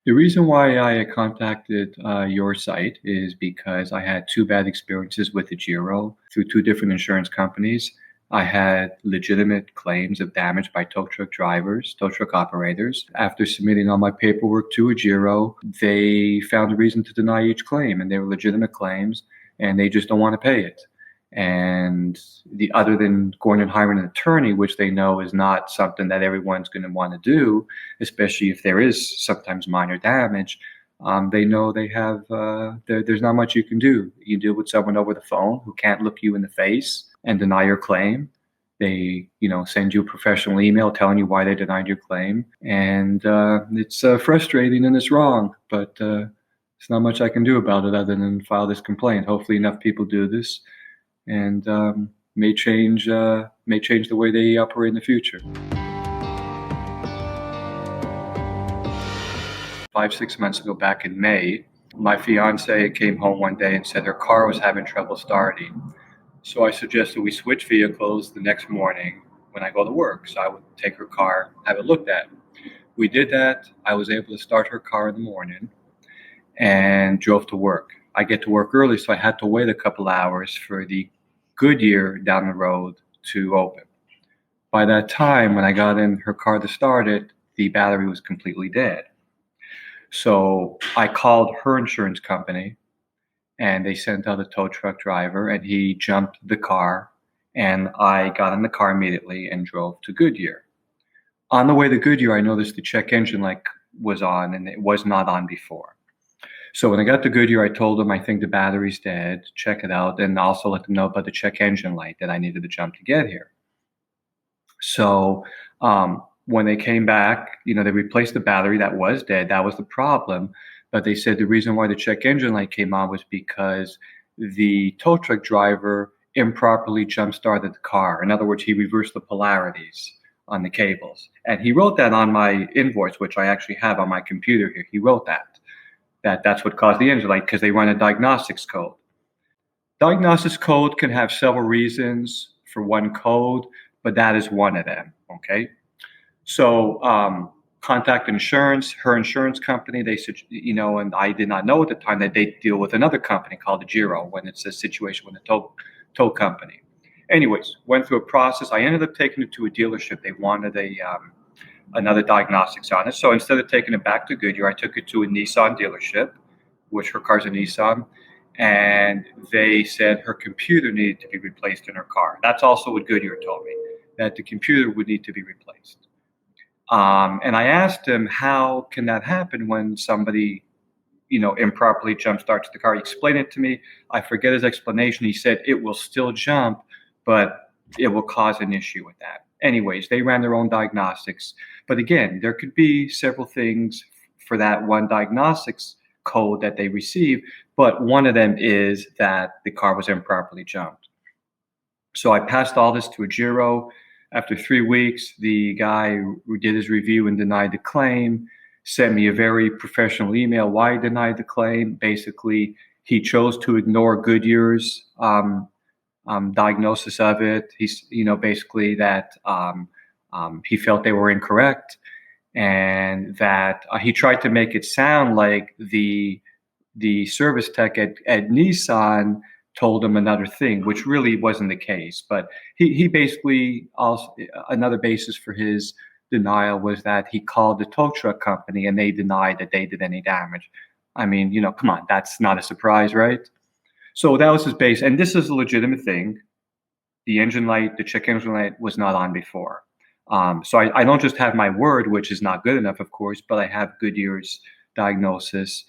The reason why I contacted your site is because I had two bad experiences with Agero through two different insurance companies. I had legitimate claims of damage by tow truck drivers, tow truck operators. After submitting all my paperwork to Agero, they found a reason to deny each claim, and they were legitimate claims, and they just don't want to pay it. And other than going and hiring an attorney, which they know is not something that everyone's going to want to do, especially if there is sometimes minor damage, they know there's not much you can do. You deal with someone over the phone who can't look you in the face and deny your claim. They, send you a professional email telling you why they denied your claim, and it's frustrating and it's wrong, but there's not much I can do about it other than file this complaint. Hopefully, enough people do this, and may change the way they operate in the future. 5, 6 months ago, back in May, my fiance came home one day and said her car was having trouble starting. So I suggested we switch vehicles the next morning when I go to work. So I would take her car, have it looked at. We did that. I was able to start her car in the morning and drove to work. I get to work early, so I had to wait a couple hours for the Goodyear down the road to open. By that time, when I got in her car to start it, the battery was completely dead. So I called her insurance company, and they sent out a tow truck driver, and he jumped the car, and I got in the car immediately and drove to Goodyear. On the way to Goodyear, I noticed the check engine light was on, and it was not on before. So when I got to Goodyear, I told them I think the battery's dead, check it out, and also let them know about the check engine light that I needed to jump to get here. So when they came back, they replaced the battery that was dead. That was the problem. But they said the reason why the check engine light came on was because the tow truck driver improperly jump-started the car. In other words, he reversed the polarities on the cables. And he wrote that on my invoice, which I actually have on my computer here. He wrote that's what caused the engine light, because they run a diagnostics code. Diagnostics code can have several reasons for one code, but that is one of them, okay? So contact insurance, her insurance company. They said, and I did not know at the time that they deal with another company called Agero when it's a situation with a tow company. Anyways, went through a process. I ended up taking it to a dealership. They wanted another diagnostics on it. So instead of taking it back to Goodyear, I took it to a Nissan dealership, which her car's a Nissan, and they said her computer needed to be replaced in her car. That's also what Goodyear told me, that the computer would need to be replaced. And I asked him, how can that happen when somebody, improperly jump starts the car? He explained it to me. I forget his explanation. He said it will still jump, but it will cause an issue with that. Anyways, they ran their own diagnostics. But again, there could be several things for that one diagnostics code that they receive, but one of them is that the car was improperly jumped. So I passed all this to Agero. After 3 weeks, the guy who did his review and denied the claim sent me a very professional email why he denied the claim. Basically, he chose to ignore Goodyear's diagnosis of it. He's, basically that he felt they were incorrect, and that he tried to make it sound like the service tech at Nissan told him another thing, which really wasn't the case. But he basically also, another basis for his denial was that he called the tow truck company and they denied that they did any damage. I mean, come on, that's not a surprise, right? So that was his base. And this is a legitimate thing. The engine light, the check engine light was not on before. So I don't just have my word, which is not good enough, of course, but I have Goodyear's diagnosis.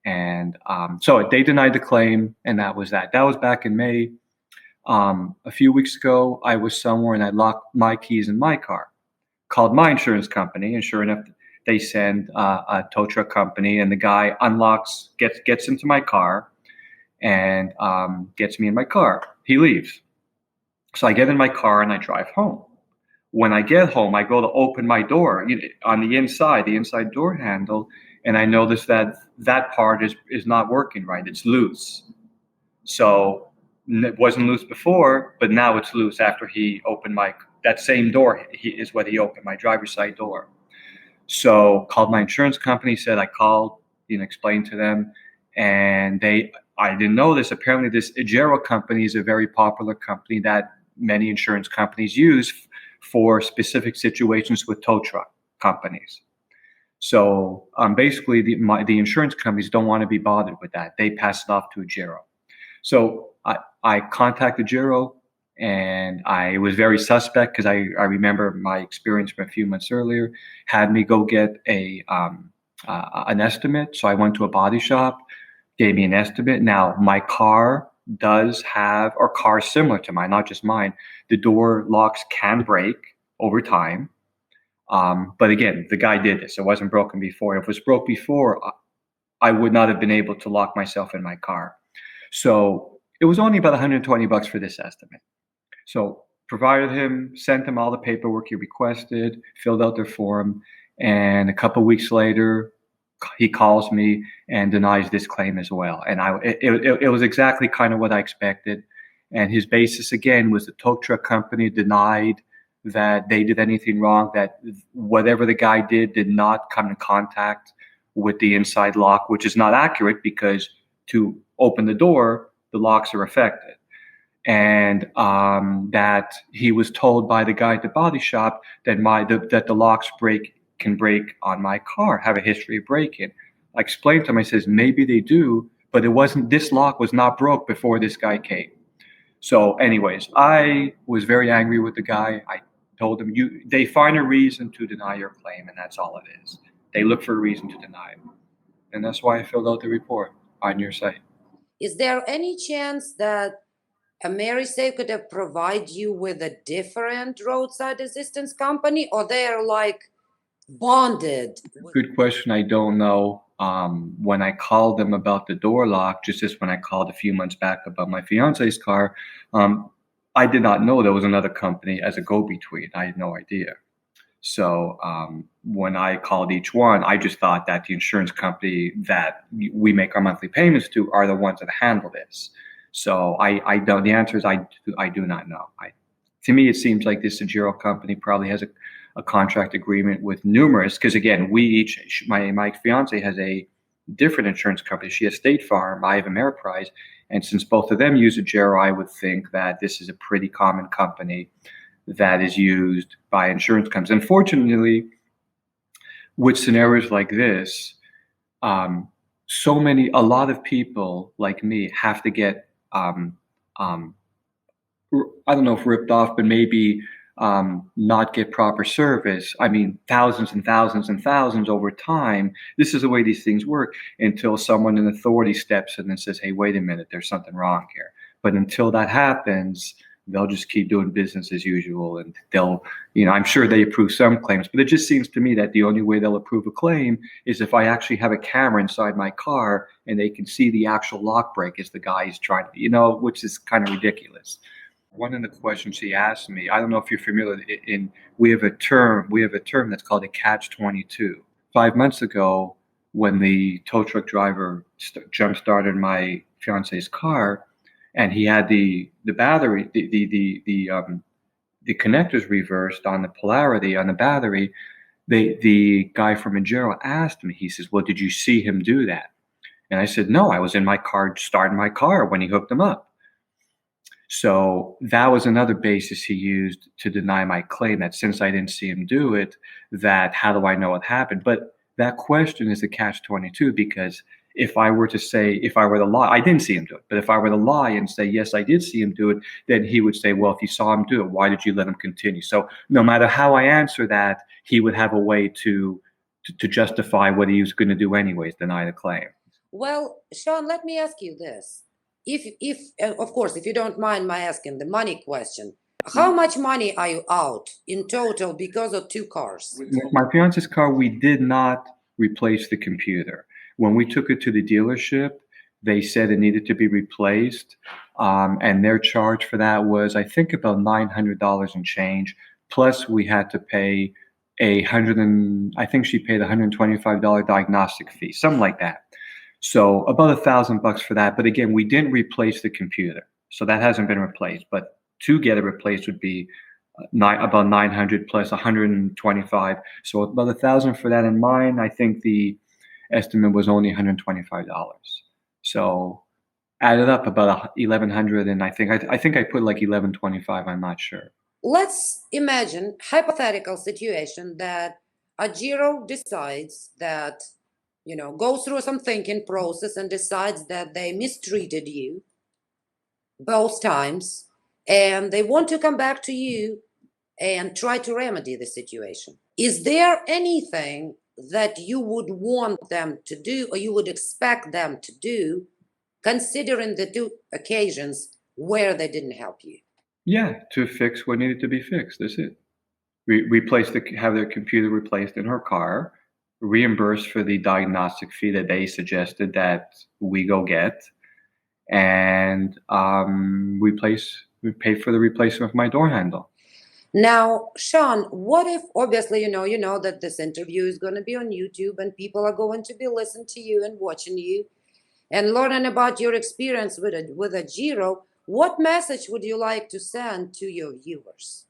And so they denied the claim, and that was that. That was back in May. A few weeks ago, I was somewhere and I locked my keys in my car. Called my insurance company, and sure enough, they send a tow truck company, and the guy unlocks, gets into my car, and gets me in my car. He leaves. So I get in my car and I drive home. When I get home, I go to open my door on the inside door handle, and I notice that part is not working right. It's loose. So it wasn't loose before, but now it's loose after he opened that same door is what he opened, my driver's side door. So called my insurance company, said I called, explained to them, and I didn't know this. Apparently, this Agero company is a very popular company that many insurance companies use for specific situations with tow truck companies. So basically, the insurance companies don't want to be bothered with that. They pass it off to Agero. So I contacted Agero, and I was very suspect because I remember my experience from a few months earlier had me go get an estimate. So I went to a body shop, gave me an estimate. Now my car does have, or cars similar to mine, not just mine, the door locks can break over time. But again, the guy did this. It wasn't broken before. If it was broke before, I would not have been able to lock myself in my car. So it was only about $120 for this estimate. So provided him, sent him all the paperwork he requested, filled out their form, and a couple of weeks later, he calls me and denies this claim as well. And it was exactly kind of what I expected. And his basis again was the tow truck company denied that they did anything wrong, that whatever the guy did not come in contact with the inside lock, which is not accurate because to open the door, the locks are affected. And that he was told by the guy at the body shop that that the locks can break on my car, have a history of breaking. I explained to him, I says, maybe they do, but this lock was not broke before this guy came. So anyways, I was very angry with the guy. I told him, they find a reason to deny your claim, and that's all it is. They look for a reason to deny it. And that's why I filled out the report on your site. Is there any chance that AmeriSave could have provided you with a different roadside assistance company, or they're like bonded? Good question. I don't know. When I called them about the door lock, just as when I called a few months back about my fiance's car, I did not know there was another company as a go-between. I had no idea. So when I called each one, I just thought that the insurance company that we make our monthly payments to are the ones that handle this. So I don't. The answer is I do not know. To me, it seems like this Agero company probably has a contract agreement with numerous. Because again, my fiance has a different insurance company. She has State Farm. I have Ameriprise, and since both of them use Agero, I would think that this is a pretty common company that is used by insurance companies. Unfortunately, with scenarios like this, a lot of people like me have to get I don't know if ripped off, but maybe not get proper service. I mean, thousands and thousands and thousands over time. This is the way these things work until someone in authority steps in and says, hey, wait a minute, there's something wrong here. But until that happens, they'll just keep doing business as usual. And I'm sure they approve some claims, but it just seems to me that the only way they'll approve a claim is if I actually have a camera inside my car and they can see the actual lock break as the guy is trying to, which is kind of ridiculous. One of the questions he asked me, I don't know if you're familiar, we have a term that's called a catch-22. 5 months ago, when the tow truck driver jump started my fiance's car, and he had the battery, the connectors reversed on the polarity on the battery, the guy from Agero asked me, he says, well, did you see him do that? And I said, no, I was in my car, starting my car when he hooked them up. So that was another basis he used to deny my claim, that since I didn't see him do it, that how do I know what happened? But that question is a catch-22, because if I were to lie, I didn't see him do it. But if I were to lie and say, yes, I did see him do it, then he would say, well, if you saw him do it, why did you let him continue? So no matter how I answer that, he would have a way to justify what he was going to do anyways, deny the claim. Well, Sean, let me ask you this. If of course, if you don't mind my asking the money question, how much money are you out in total because of two cars? With my fiance's car, we did not replace the computer. When we took it to the dealership, they said it needed to be replaced, and their charge for that was, I think, about $900 and change. Plus, we had to pay I think she paid $125 diagnostic fee, something like that. So about $1,000 for that. But again, we didn't replace the computer, so that hasn't been replaced. But to get it replaced would be about 900 plus 125. So about 1,000 for that. And mine, I think the estimate was only $125. So added up about 1,100, and I think I put like 1,125. I'm not sure. Let's imagine hypothetical situation that Agero decides that, goes through some thinking process and decides that they mistreated you both times, and they want to come back to you and try to remedy the situation. Is there anything that you would want them to do or you would expect them to do, considering the two occasions where they didn't help you? Yeah, to fix what needed to be fixed. That's it. Have their computer replaced in her car, reimbursed for the diagnostic fee that they suggested that we go get, and we pay for the replacement of my door handle. Now, Sean, what if obviously you know that this interview is going to be on YouTube and people are going to be listening to you and watching you and learning about your experience with a Giro? What message would you like to send to your viewers?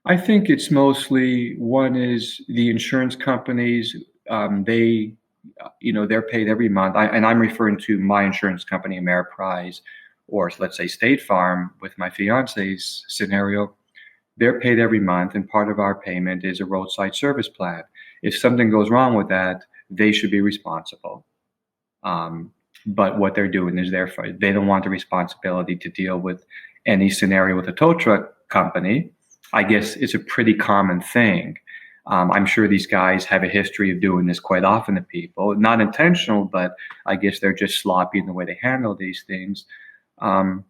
I think it's mostly one is the insurance companies. They're paid every month. And I'm referring to my insurance company, Ameriprise, or let's say State Farm with my fiance's scenario. They're paid every month, and part of our payment is a roadside service plan. If something goes wrong with that, they should be responsible. But what they're doing is they don't want the responsibility to deal with any scenario with a tow truck company. I guess it's a pretty common thing. I'm sure these guys have a history of doing this quite often to people. Not intentional, but I guess they're just sloppy in the way they handle these things. Um,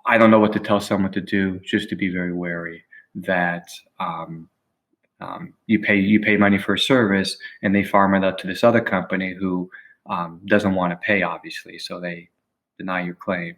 I don't know what to tell someone to do, just to be very wary that you pay money for a service and they farm it out to this other company who doesn't want to pay, obviously, so they deny your claim.